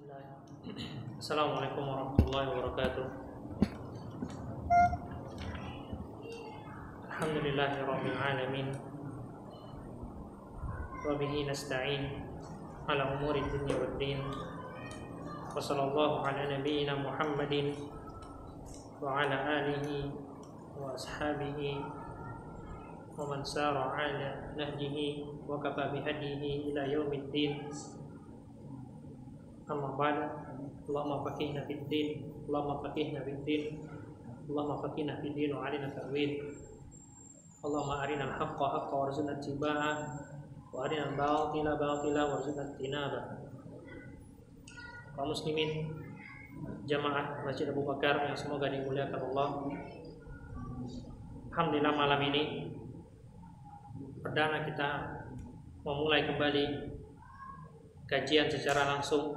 Bismillah. Assalamualaikum warahmatullahi wabarakatuh. Alhamdulillahirabbil alamin. Wa bihi nasta'in ala umuri dunya waddin. Wa sallallahu ala nabiyyina Muhammadin wa ala alihi wa ashabihi wa man sara ala nahjihi wa kafa bihadihi ila yaumiddin. Amma ba'd. Allahumma faqihna fid din, Allahumma faqihna fid din, Allahumma faqihna fid din wa 'alina ta'wil. Allahumma arinal haqqa haqqan warzuqna ittiba'ah wa arinal batila batila warzuqna ijtinabah. Kaum muslimin jamaah Masjid Abu Bakar yang semoga dimuliakan Allah. Alhamdulillah malam ini perdana kita memulai kembali kajian secara langsung,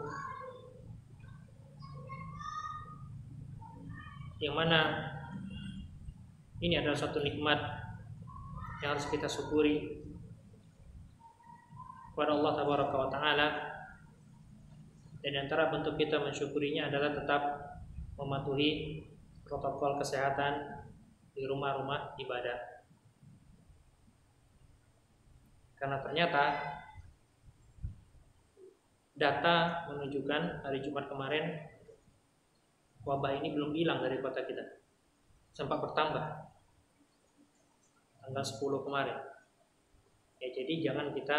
yang mana ini adalah suatu nikmat yang harus kita syukuri kepada Allah Tabaraka wa Ta'ala. Dan di antara bentuk kita mensyukurinya adalah tetap mematuhi protokol kesehatan di rumah-rumah ibadah. Karena ternyata data menunjukkan hari Jumat kemarin wabah ini belum hilang dari kota kita, sempat bertambah tanggal 10 kemarin. Ya, jadi jangan kita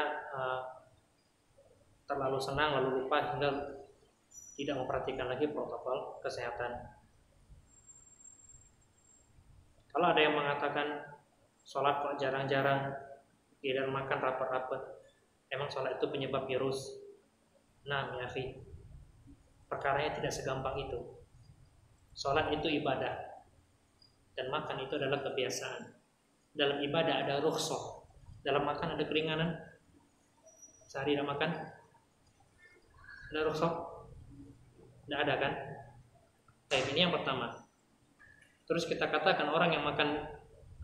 terlalu senang lalu lupa hingga tidak memperhatikan lagi protokol kesehatan. Kalau ada yang mengatakan sholat kok jarang-jarang, tidak makan rapat-rapat, emang sholat itu penyebab virus? Nah, ya akhi, perkaranya tidak segampang itu. Sholat itu ibadah dan makan itu adalah kebiasaan. Dalam ibadah ada rukhsah, dalam makan ada keringanan. Sehari tidak makan, ada rukhsah? Tidak ada kan? Baik, ini yang pertama. Terus kita katakan orang yang makan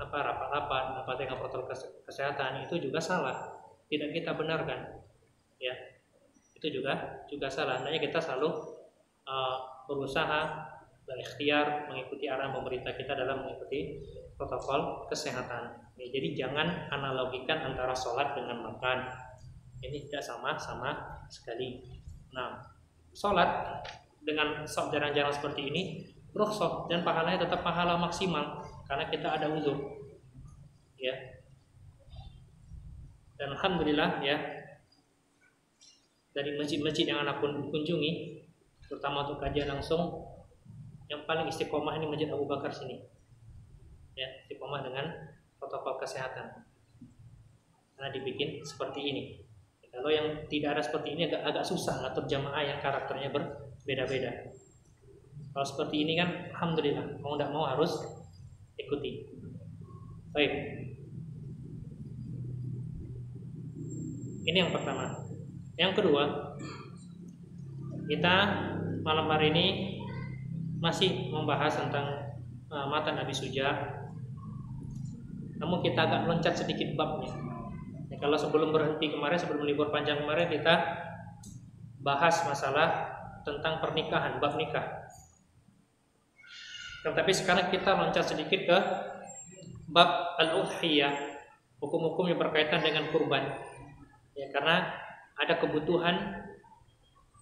rapat-rapat, dengan protokol kesehatan itu juga salah. Tidak kita benarkan. Ya, itu juga salah. Hendaknya kita selalu berusaha berikhtiar mengikuti arahan pemerintah kita dalam mengikuti protokol kesehatan. Ya, jadi jangan analogikan antara sholat dengan makan. Ini tidak sama sekali. Nah, sholat dengan jarang-jarang seperti ini rukhsah dan pahalanya tetap pahala maksimal karena kita ada uzur. Ya. Dan alhamdulillah ya, dari masjid-masjid yang anak pun kunjungi, terutama untuk kajian langsung, yang paling istiqomah ini Masjid Abu Bakar sini. Ya, istiqomah dengan protokol kesehatan. Karena dibikin seperti ini. Kalau yang tidak ada seperti ini agak susah ngatur jamaah yang karakternya berbeda-beda. Kalau seperti ini kan alhamdulillah, mau tidak mau harus ikuti. Baik. Ini yang pertama. Yang kedua, kita malam hari ini masih membahas tentang matan Abi Suja. Namun kita agak loncat sedikit babnya. Ya, kalau sebelum berhenti kemarin, sebelum libur panjang kemarin kita bahas masalah tentang pernikahan, bab nikah. Tetapi sekarang kita loncat sedikit ke bab al-udhiyah, hukum-hukum yang berkaitan dengan kurban. Ya, karena ada kebutuhan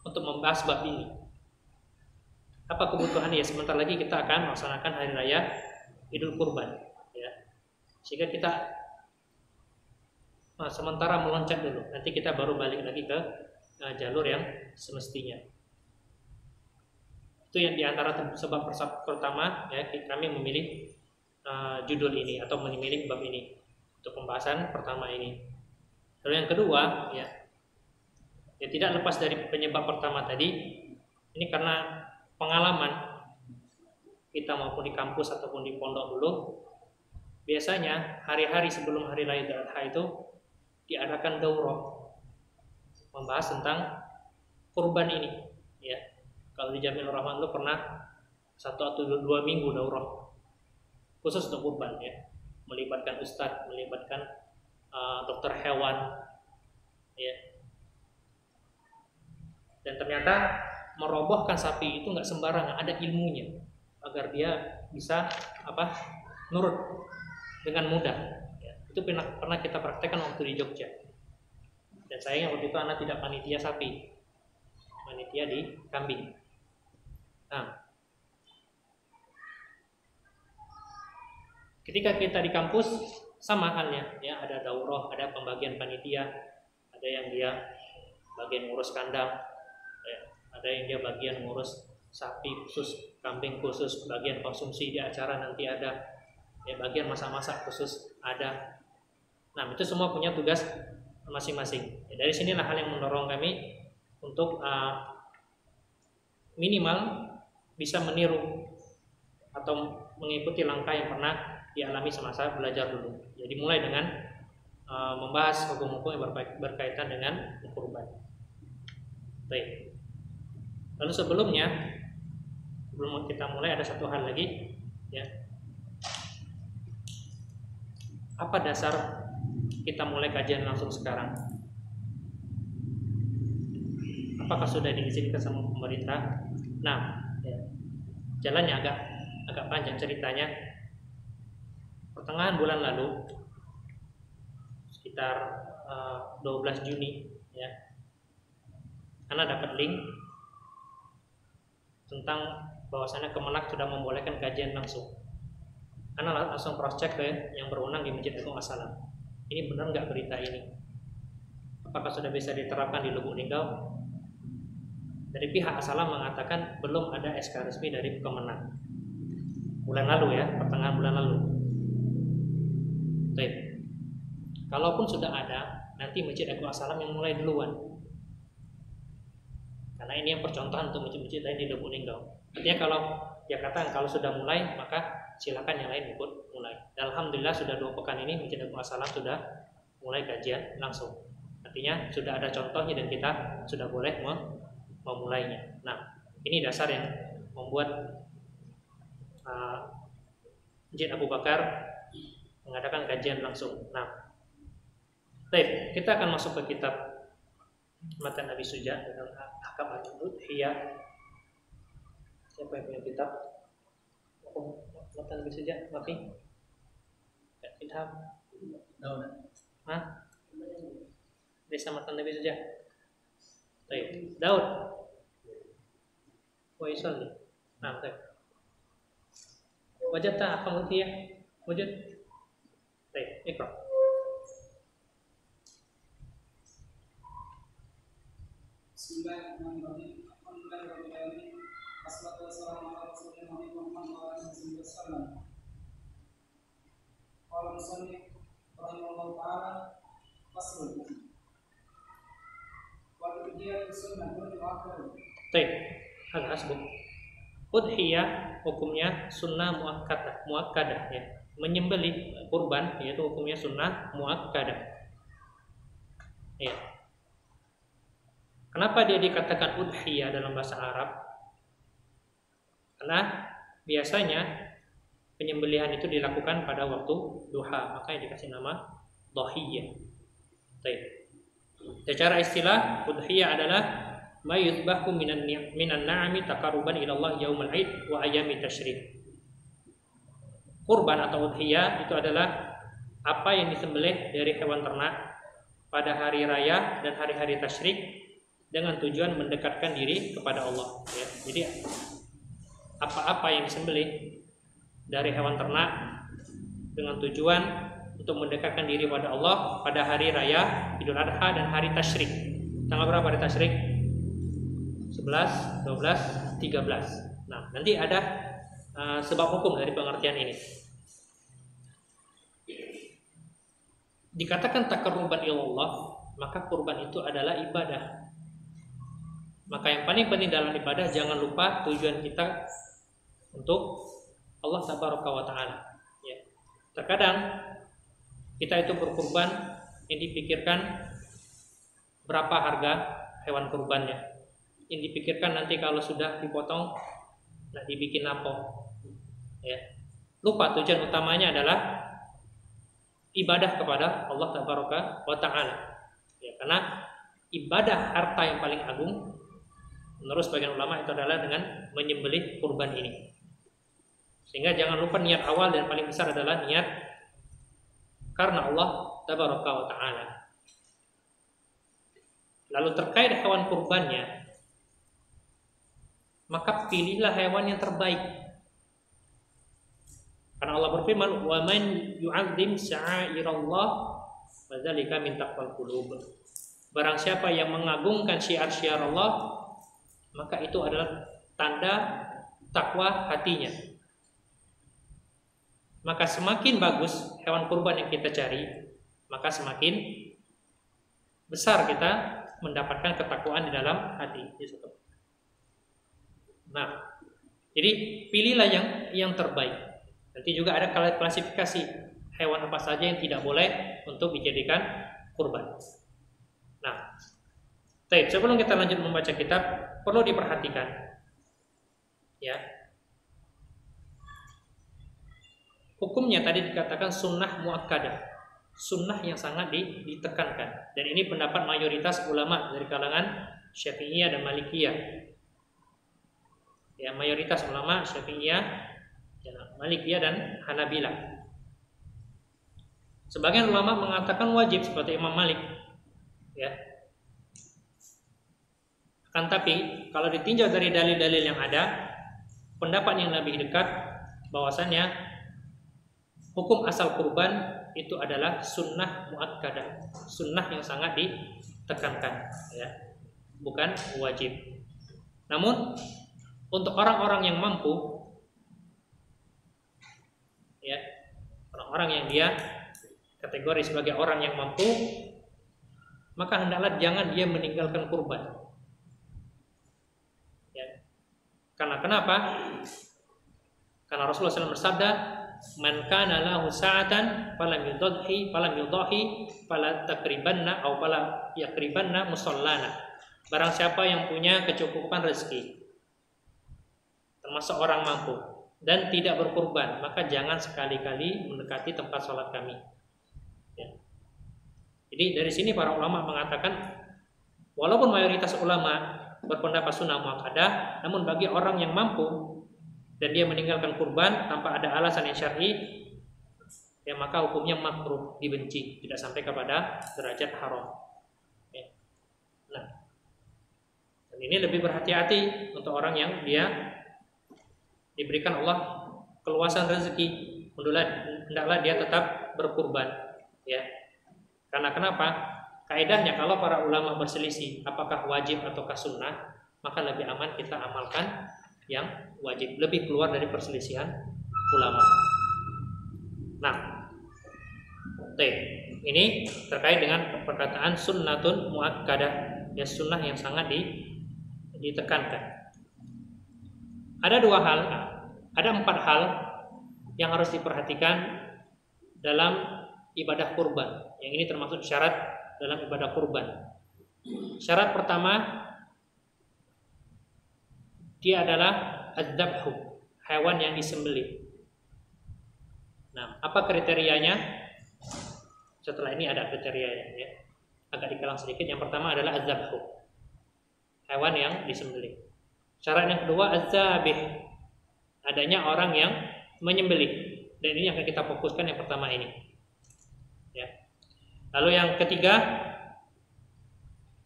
untuk membahas bab ini. Apa kebutuhannya? Ya, sebentar lagi kita akan melaksanakan hari raya Idul Kurban, ya. Sehingga kita sementara meloncat dulu. Nanti kita baru balik lagi ke jalur yang semestinya. Itu yang diantara sebab pertama ya kami memilih judul ini atau memilih bab ini untuk pembahasan pertama ini. Lalu yang kedua ya tidak lepas dari penyebab pertama tadi. Ini karena pengalaman kita maupun di kampus ataupun di pondok dulu, biasanya hari-hari sebelum hari raya Idul Adha itu diadakan daurah membahas tentang kurban ini. Ya, kalau di Jamil Rahman dulu pernah 1 atau 2 minggu daurah khusus untuk kurban, ya, melibatkan ustadz, melibatkan dokter hewan, ya. Dan ternyata merobohkan sapi itu nggak sembarangan, ada ilmunya agar dia bisa nurut dengan mudah. Ya, itu pernah kita praktekkan waktu di Jogja. Dan sayangnya waktu itu anak tidak panitia sapi, panitia di kambing. Nah, ketika kita di kampus sama halnya, ya ada daurah, ada pembagian panitia, ada yang dia bagian ngurus kandang, ya, ada yang dia bagian ngurus sapi khusus, kambing khusus, bagian konsumsi di acara nanti ada, ya bagian masak-masak khusus ada. Nah, itu semua punya tugas masing-masing. Ya, dari sinilah hal yang mendorong kami untuk minimal bisa meniru atau mengikuti langkah yang pernah dialami semasa belajar dulu. Jadi mulai dengan membahas hukum-hukum yang berkaitan dengan kurban. Baik. Lalu sebelum kita mulai ada satu hal lagi, ya. Apa dasar kita mulai kajian langsung sekarang? Apakah sudah diizinkan sama pemerintah? Nah, ya, jalannya agak panjang ceritanya. Pertengahan bulan lalu, sekitar 12 Juni, ya, Ana dapat link tentang bahwasannya Kemenak sudah membolehkan kajian langsung. Ana langsung cross check ke yang berwenang di Masjid Agung As-Salam. Ini benar nggak berita ini? Apakah sudah bisa diterapkan di Lubuk Linggau? Dari pihak As-Salam mengatakan belum ada SK resmi dari Kemenak. Bulan lalu, ya, pertengahan bulan lalu. Baik. Kalaupun sudah ada, nanti Masjid Agung As-Salam yang mulai duluan. Karena ini yang percontohan untuk masjid-masjid lain di Lubuk Linggau. Artinya kalau sudah mulai, maka silakan yang lain ikut mulai. Dan alhamdulillah sudah 2 pekan ini Masjid Agung As-Salam sudah mulai kajian langsung. Artinya sudah ada contohnya dan kita sudah boleh memulainya. Nah, ini dasar yang membuat Masjid Abu Bakar mengadakan kajian langsung. Nah, baik, kita akan masuk ke kitab Matan Abi Suja dengan Ahkam Al-Udhiyah. Siapa yang punya kitab? Matan Abi Suja, Mafi? Kitab? Daud. Hah? Desa Matan Abi Suja. Baik, Daud. Waisal. Nah, baik. Wajah tak Ahkam Al-Udhiyah? Wujud? Baik, ikra. Bismillahirrahmanirrahim. Alhamdulillahirabbil wassalatu wassalamu ala rasulillah Muhammad wa alihi wasallam. Qala musannif rahimahullahu ta'ala faslun. Wa udhiyah sunnatun muakkadah. Baik, hal hasbuk. Udhiyah hukumnya sunnah muakkadah, ya. Menyembelih kurban yaitu hukumnya sunnah muakkadah. Ya. Kenapa dia dikatakan udhiyah dalam bahasa Arab? Karena biasanya penyembelihan itu dilakukan pada waktu duha, makanya dikasih nama dhahiyah. Baik. Secara istilah, udhiyah adalah ma yuzbahu minan na'ami taqarruban ila Allah yaumul 'id wa ayyami tasyrik. Kurban atau udhiyah itu adalah apa yang disembelih dari hewan ternak pada hari raya dan hari-hari tasyrik dengan tujuan mendekatkan diri kepada Allah, ya. Jadi apa-apa yang disembelih dari hewan ternak dengan tujuan untuk mendekatkan diri kepada Allah pada hari raya Idul Adha dan hari tasyrik. Tanggal berapa hari tasyrik? 11, 12, 13. Nah, nanti ada sebab hukum dari pengertian ini. Dikatakan taqarruban ilallah, maka kurban itu adalah ibadah. Maka yang paling penting dalam ibadah, jangan lupa tujuan kita untuk Allah tabaraka wa ta'ala, ya. Terkadang kita itu berkurban yang dipikirkan berapa harga hewan kurbannya, yang dipikirkan nanti kalau sudah dipotong nah dibikin apa, ya. Lupa tujuan utamanya adalah ibadah kepada Allah tabaraka wa ta'ala, ya. Karena ibadah harta yang paling agung Menurut sebagian ulama itu adalah dengan menyembelih kurban ini. Sehingga jangan lupa niat awal dan paling besar adalah niat karena Allah tabaraka wa ta'ala. Lalu terkait hewan kurbannya, maka pilihlah hewan yang terbaik. Karena Allah berfirman, "Wa man yu'azzim sya'airallah fa dzalika min taqwal qulub." Barang siapa yang mengagungkan syiar-syiar Allah, maka itu adalah tanda takwa hatinya. Maka semakin bagus hewan kurban yang kita cari, maka semakin besar kita mendapatkan ketakwaan di dalam hati. Nah, jadi pilihlah yang terbaik. Nanti juga ada klasifikasi hewan apa saja yang tidak boleh untuk dijadikan kurban. Nah, sebelum kita lanjut membaca kitab, perlu diperhatikan, ya. Hukumnya tadi dikatakan sunnah muakkadah, sunnah yang sangat ditekankan. Dan ini pendapat mayoritas ulama dari kalangan Syafi'iyah dan Malikiyah. Ya, mayoritas ulama Syafi'iyah, Malikiyah dan Hanabilah. Sebagian ulama mengatakan wajib seperti Imam Malik. Ya. Akan tapi kalau ditinjau dari dalil-dalil yang ada, pendapat yang lebih dekat bahwasannya hukum asal kurban itu adalah sunnah muakkadah, sunnah yang sangat ditekankan, ya, bukan wajib. Namun untuk orang-orang yang mampu, ya, orang-orang yang dia kategori sebagai orang yang mampu, maka hendaklah jangan dia meninggalkan kurban. Ya. Karena kenapa? Karena Rasulullah SAW bersabda, "Man kana lahu sa'atan falam yudhi fala takribanna aw fala yakribanna musallana." Barang siapa yang punya kecukupan rezeki, termasuk orang mampu, dan tidak berkurban, maka jangan sekali-kali mendekati tempat sholat kami. Ya. Jadi dari sini para ulama mengatakan, walaupun mayoritas ulama berpendapat sunnah muakkadah, namun bagi orang yang mampu dan dia meninggalkan kurban tanpa ada alasan yang syar'i, ya maka hukumnya makruh, dibenci, tidak sampai kepada derajat haram. Ya. Nah, dan ini lebih berhati-hati untuk orang yang dia diberikan Allah keluasan rezeki, hendaklah dia tetap berkurban, ya. Karena kenapa? Kaidahnya kalau para ulama berselisih apakah wajib ataukah sunnah, maka lebih aman kita amalkan yang wajib, lebih keluar dari perselisihan ulama. Nah, ini terkait dengan perkataan sunnatun muakkadah, ya, sunnah yang sangat ditekankan. Ada 4 hal yang harus diperhatikan dalam ibadah kurban. Yang ini termasuk syarat dalam ibadah kurban. Syarat pertama, dia adalah adzabhu, hewan yang disembelih. Nah, apa kriterianya? Setelah ini ada kriterianya, ya. Agak dikelang sedikit. Yang pertama adalah adzabhu, hewan yang disembelih. Syarat yang kedua adzabih, adanya orang yang menyembelih. Dan ini akan kita fokuskan yang pertama ini, ya. Lalu yang ketiga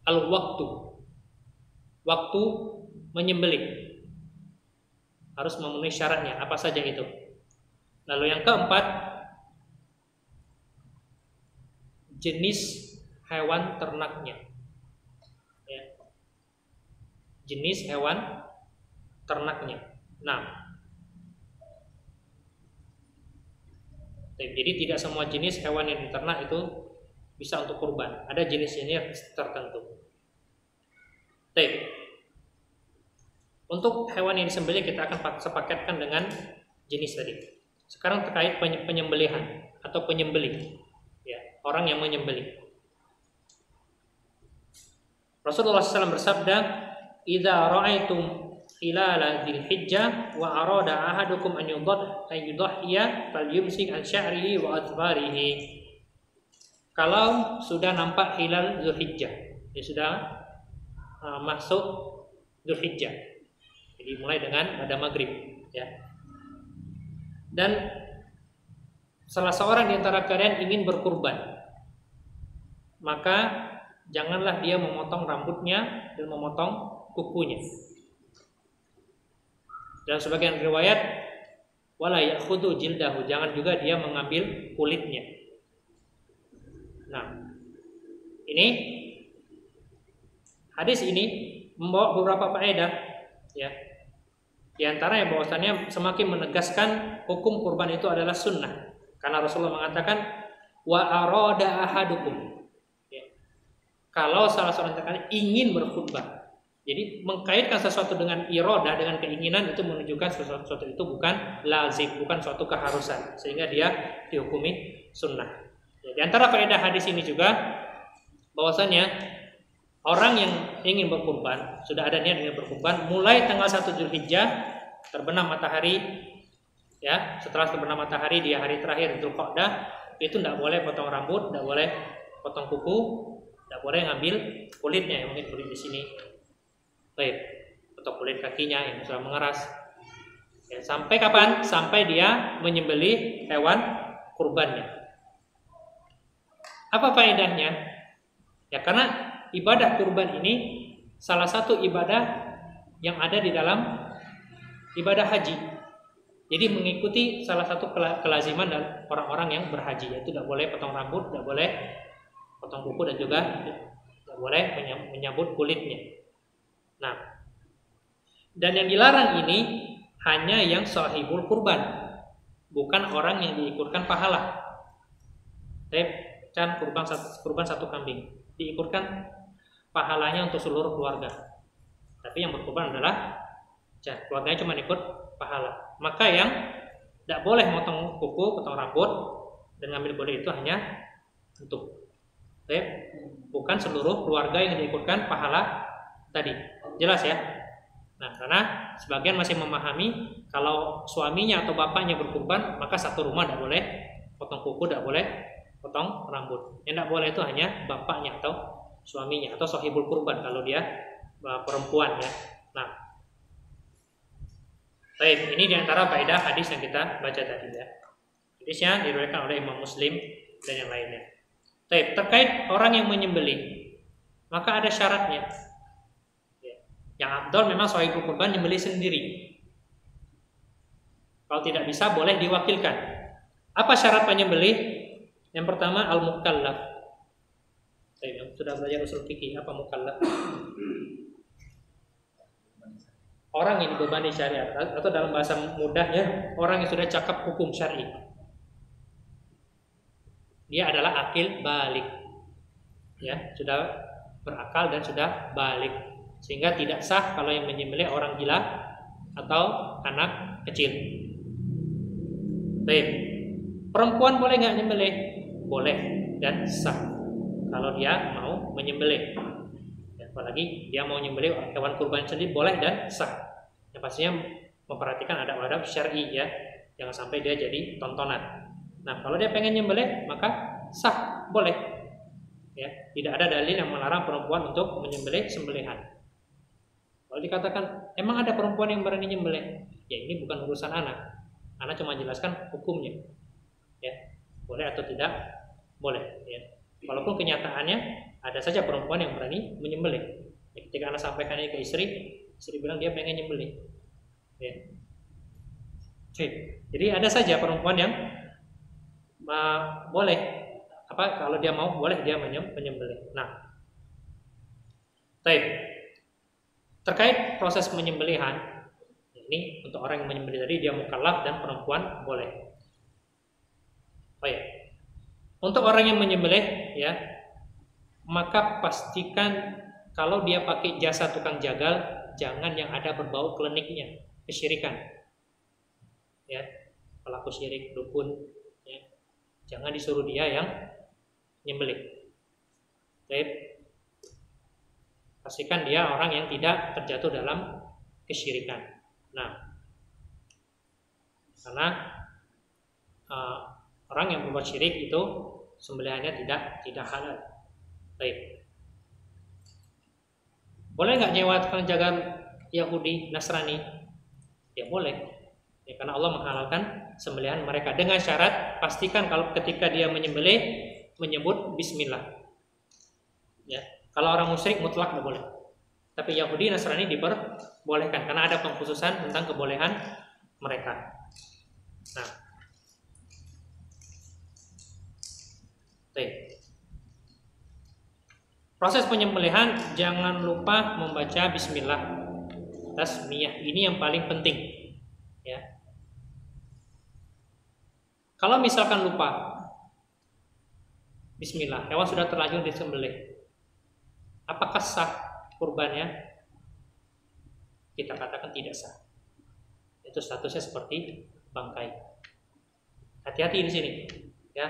al-waktu, waktu menyembelih harus memenuhi syaratnya, apa saja itu. Lalu yang keempat, jenis hewan ternaknya, ya. Jenis hewan ternaknya. Nah, jadi tidak semua jenis hewan yang diternak itu bisa untuk kurban. Ada jenis-jenis tertentu. Untuk hewan yang disembelih kita akan sepakatkan dengan jenis tadi. Sekarang terkait penyembelihan atau penyembelih, ya, orang yang menyembelih. Rasulullah SAW bersabda, "Idza ra'aitum hilala dzilhijjah wa arada ahadukum an yudhhiya falyumsik an sya'rihi wa adfarihi." Kalau sudah nampak hilal Dzulhijjah, ya sudah masuk Dzulhijjah. Jadi mulai dengan pada maghrib, ya. Dan salah seorang di antara kalian ingin berkurban, maka janganlah dia memotong rambutnya dan memotong kukunya. Dan sebagian riwayat wala ya'khudhu jildahu, jangan juga dia mengambil kulitnya. Nah, ini hadis ini membawa beberapa faedah, ya. Di antaranya bahwasannya semakin menegaskan hukum kurban itu adalah sunnah. Karena Rasulullah mengatakan wa arada ahadukum, ya. Kalau salah seorang kalian ingin berkhutbah, jadi mengkaitkan sesuatu dengan iroda, dengan keinginan, itu menunjukkan sesuatu itu bukan lazim, bukan suatu keharusan, sehingga dia dihukumi sunnah. Ya, di antara faedah hadis ini juga bahwasanya orang yang ingin berkurban, sudah ada niat ingin berkurban, mulai tanggal 1 Dzulhijjah terbenam matahari, ya, setelah terbenam matahari di hari terakhir Dzulqa'dah, itu tidak boleh potong rambut, tidak boleh potong kuku, tidak boleh ngambil kulitnya, yang mungkin kulit di sini, baik, atau kulit kakinya yang sudah mengeras. Ya, sampai kapan? Sampai dia menyembelih hewan kurbannya. Apa faedahnya? Ya, karena ibadah kurban ini salah satu ibadah yang ada di dalam ibadah haji. Jadi mengikuti salah satu kelaziman dan orang-orang yang berhaji, yaitu tidak boleh potong rambut, tidak boleh potong kuku, dan juga tidak boleh menyambut kulitnya. Nah, dan yang dilarang ini hanya yang sahibul kurban, bukan orang yang diikutkan pahala. Kan kurban satu kambing diikutkan pahalanya untuk seluruh keluarga, tapi yang berkurban adalah keluarganya cuma ikut pahala. Maka yang tidak boleh motong kuku, potong rambut, dan ngambil kulit itu hanya untuk bukan seluruh keluarga yang diikutkan pahala tadi. Jelas ya? Nah, karena sebagian masih memahami kalau suaminya atau bapaknya berkurban, maka satu rumah tidak boleh potong kuku, tidak boleh potong rambut. Yang tidak boleh itu hanya bapaknya atau suaminya atau sahibul kurban kalau dia perempuan, ya. Nah, baik, ini diantara faedah hadis yang kita baca tadi, ya. Hadisnya diriwayatkan oleh Imam Muslim dan yang lainnya. Baik, terkait orang yang menyembelih, maka ada syaratnya. Yang afdal memang sahibul kurban menyembelih sendiri. Kalau tidak bisa, boleh diwakilkan. Apa syarat penyembelih? Yang pertama, al-mukallaf. Sudah belajar usul fikih, apa mukallaf? Orang yang dibebani syariat, atau dalam bahasa mudahnya, orang yang sudah cakap hukum syar'i. Dia adalah akil balik, ya, sudah berakal dan sudah balik, sehingga tidak sah kalau yang menyembelih orang gila atau anak kecil. Baik, perempuan boleh nggak nyembelih? Boleh dan sah kalau dia mau menyembelih. Ya, apalagi dia mau nyembelih hewan kurban sendiri, boleh dan sah. Yang pastinya memperhatikan adab-adab syar'i, ya, jangan sampai dia jadi tontonan. Nah, kalau dia pengen nyembelih maka sah, boleh. Ya, tidak ada dalil yang melarang perempuan untuk menyembelih sembelihan. Kalau dikatakan emang ada perempuan yang berani nyembelih, ya ini bukan urusan anak. Anak cuma jelaskan hukumnya, ya, boleh atau tidak boleh, ya. Walaupun kenyataannya ada saja perempuan yang berani menyembelih. Ya, ketika anak sampaikan ini ke istri bilang dia pengen nyembelih, ya. Jadi ada saja perempuan yang boleh, kalau dia mau boleh dia menyembelih. Nah, baik. Terkait proses penyembelihan, ini untuk orang yang menyembelih tadi dia mukallaf dan perempuan boleh. Oh ya, untuk orang yang menyembelih, ya, maka pastikan kalau dia pakai jasa tukang jagal, jangan yang ada berbau kliniknya, kesyirikan. Ya, pelaku syirik, dukun, ya, jangan disuruh dia yang nyembelih. Baik. Pastikan dia orang yang tidak terjatuh dalam kesyirikan. Nah, karena orang yang berbuat syirik itu sembelihannya tidak halal. Baik. Boleh nggak nyewa tukang jagal Yahudi, Nasrani, ya boleh. Ya, karena Allah menghalalkan sembelihan mereka dengan syarat pastikan kalau ketika dia menyembelih menyebut bismillah. Ya, kalau orang musyrik mutlak tidak boleh. Tapi Yahudi, Nasrani diperbolehkan karena ada pengkhususan tentang kebolehan mereka. Nah, proses penyembelihan jangan lupa membaca bismillah. Tasmiyah ini yang paling penting. Ya. Kalau misalkan lupa bismillah, hewan sudah terlanjur disembelih. Apakah sah kurbannya? Kita katakan tidak sah. Itu statusnya seperti bangkai. Hati-hati di sini, ya.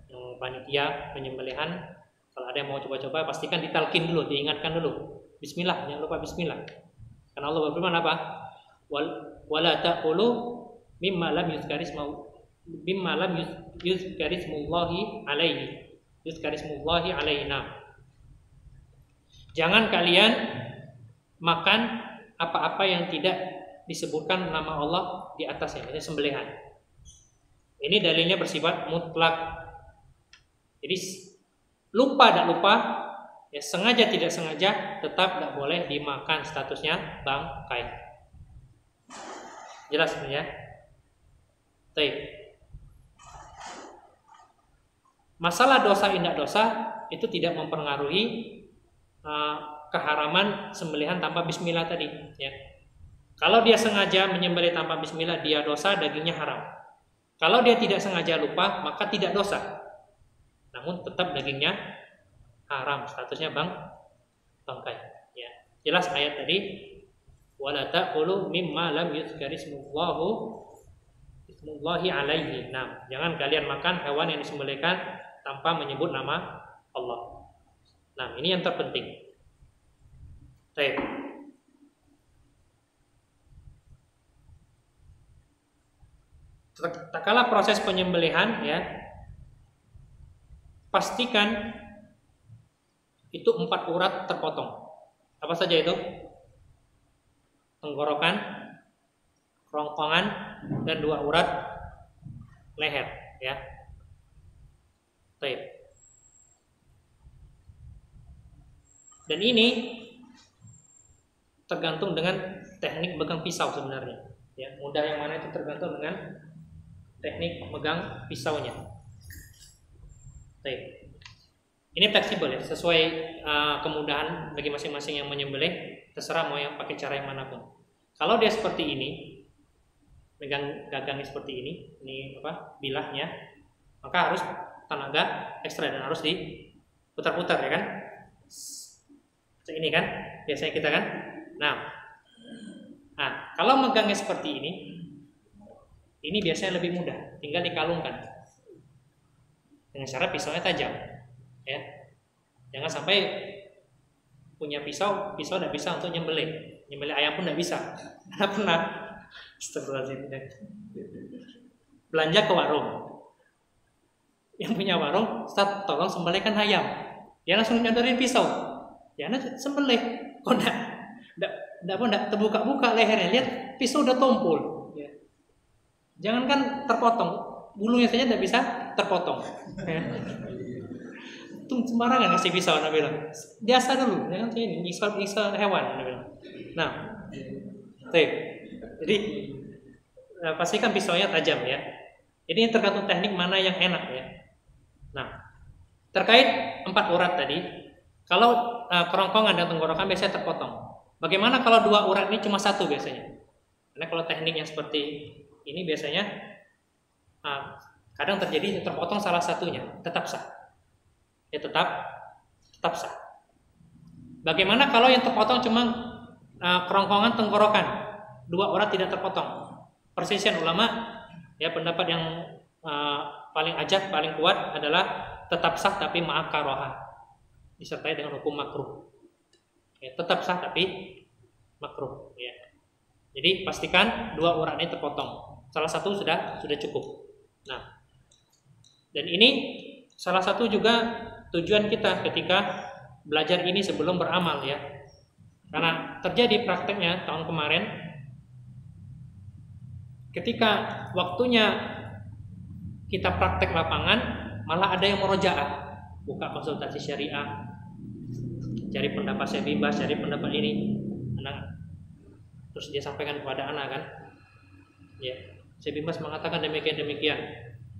Yang panitia penyembelihan, kalau ada yang mau coba-coba, pastikan ditalkin dulu, diingatkan dulu. Bismillah, jangan lupa bismillah. Karena Allah berfirman apa? Wala ta'kulu mimma lam yuzkarismullahi alaina. Jangan kalian makan apa-apa yang tidak disebutkan nama Allah di atasnya, ini sembelihan. Ini dalilnya bersifat mutlak. Jadi lupa tidak lupa, ya sengaja tidak sengaja tetap tidak boleh dimakan, statusnya bangkai. Jelas ya? Baik. Masalah dosa indah dosa itu tidak mempengaruhi keharaman sembelihan tanpa bismillah tadi, ya. Kalau dia sengaja menyembelih tanpa bismillah, dia dosa, dagingnya haram. Kalau dia tidak sengaja lupa, maka tidak dosa. Namun tetap dagingnya haram, statusnya bangkai. Ya. Jelas ayat tadi, wala ta'kulu mimma lam yuzkarismullahi alaihi. Nah, jangan kalian makan hewan yang disembelihkan tanpa menyebut nama Allah. Nah, ini yang terpenting. Baik. Tak kala proses penyembelihan, ya, pastikan itu 4 urat terpotong. Apa saja itu? Tenggorokan, kerongkongan, dan 2 urat leher, ya. Baik. Dan ini tergantung dengan teknik megang pisau sebenarnya. Ya, mudah yang mana itu tergantung dengan teknik megang pisaunya. Baik. Ini fleksibel ya, sesuai kemudahan bagi masing-masing yang menyembelih, terserah mau yang pakai cara yang manapun. Kalau dia seperti ini, megang gagangnya seperti ini apa? Bilahnya, maka harus tenaga ekstra dan harus diputar-putar ya kan? Ini kan biasanya kita kan. Nah, kalau megangnya seperti ini biasanya lebih mudah, tinggal dikalungkan dengan cara pisaunya tajam, ya. Jangan sampai punya pisau tidak bisa untuk nyembelih ayam pun tidak bisa. Karena pernah belanja ke warung, yang punya warung, Ustaz tolong sembelihkan ayam, dia langsung nyodorin pisau, ya sembelih, kok enggak terbuka-buka lehernya, lihat pisau udah tumpul, ya. Jangankan terpotong, bulunya saja tidak bisa terpotong, ya. Itu sembarangan ngasih pisau, Nabi bilang. Biasa dulu, jangan ini nyiksa hewan, Nabi bilang. Nah, jadi pastikan pisaunya tajam ya. Ini tergantung teknik mana yang enak ya. Nah, terkait 4 urat tadi, kalau kerongkongan dan tenggorokan biasanya terpotong. Bagaimana kalau 2 urat ini cuma 1 biasanya? Karena kalau tekniknya seperti ini biasanya kadang terjadi terpotong salah satunya, tetap sah. Ya tetap sah. Bagaimana kalau yang terpotong cuma kerongkongan tenggorokan, 2 urat tidak terpotong? Persisian ulama ya, pendapat yang paling ajak, paling kuat adalah tetap sah tapi ma'a karohah, disertai dengan hukum makruh. Ya, tetap sah tapi makruh. Ya. Jadi pastikan 2 urat ini terpotong. Salah satu sudah cukup. Nah, dan ini salah satu juga tujuan kita ketika belajar ini sebelum beramal ya. Karena terjadi prakteknya tahun kemarin, ketika waktunya kita praktek lapangan, malah ada yang murojaah, buka konsultasi syariah, cari pendapat saya bebas, cari pendapat ini, anak, terus dia sampaikan kepada anak kan, ya, saya bebas mengatakan demikian.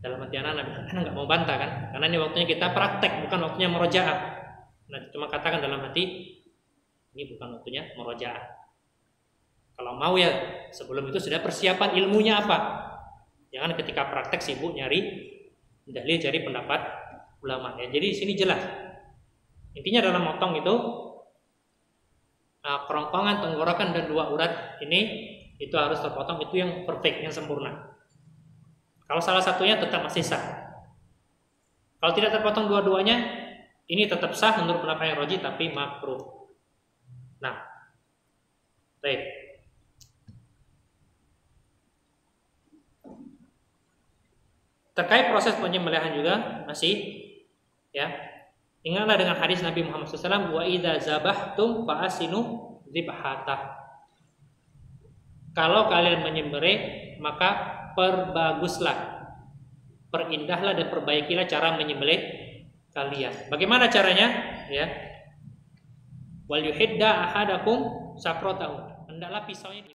Dalam hati anak nggak mau bantah kan, karena ini waktunya kita praktek, bukan waktunya murojaah. Nah, cuma katakan dalam hati, ini bukan waktunya murojaah. Kalau mau ya sebelum itu sudah persiapan ilmunya apa. Jangan ketika praktek sibuk nyari dalil, cari pendapat ulama. Ya, jadi di sini jelas. Intinya dalam motong itu kerongkongan, tenggorokan dan dua urat ini itu harus terpotong, itu yang perfect, yang sempurna. Kalau salah satunya tetap masih sah. Kalau tidak terpotong dua-duanya, ini tetap sah menurut pendapat yang rajih tapi makruh. Nah, baik. Terkait proses penyembelihan juga masih, ya. Ingatlah dengan hadis Nabi Muhammad SAW, wa idza zabahtum fa asinu dzibhatah. Kalau kalian menyembelih, maka perbaguslah, perindahlah dan perbaikilah cara menyembelih kalian. Bagaimana caranya? Ya. Wal yuhidda ahadakum saprotahu. Hendaklah pisaunya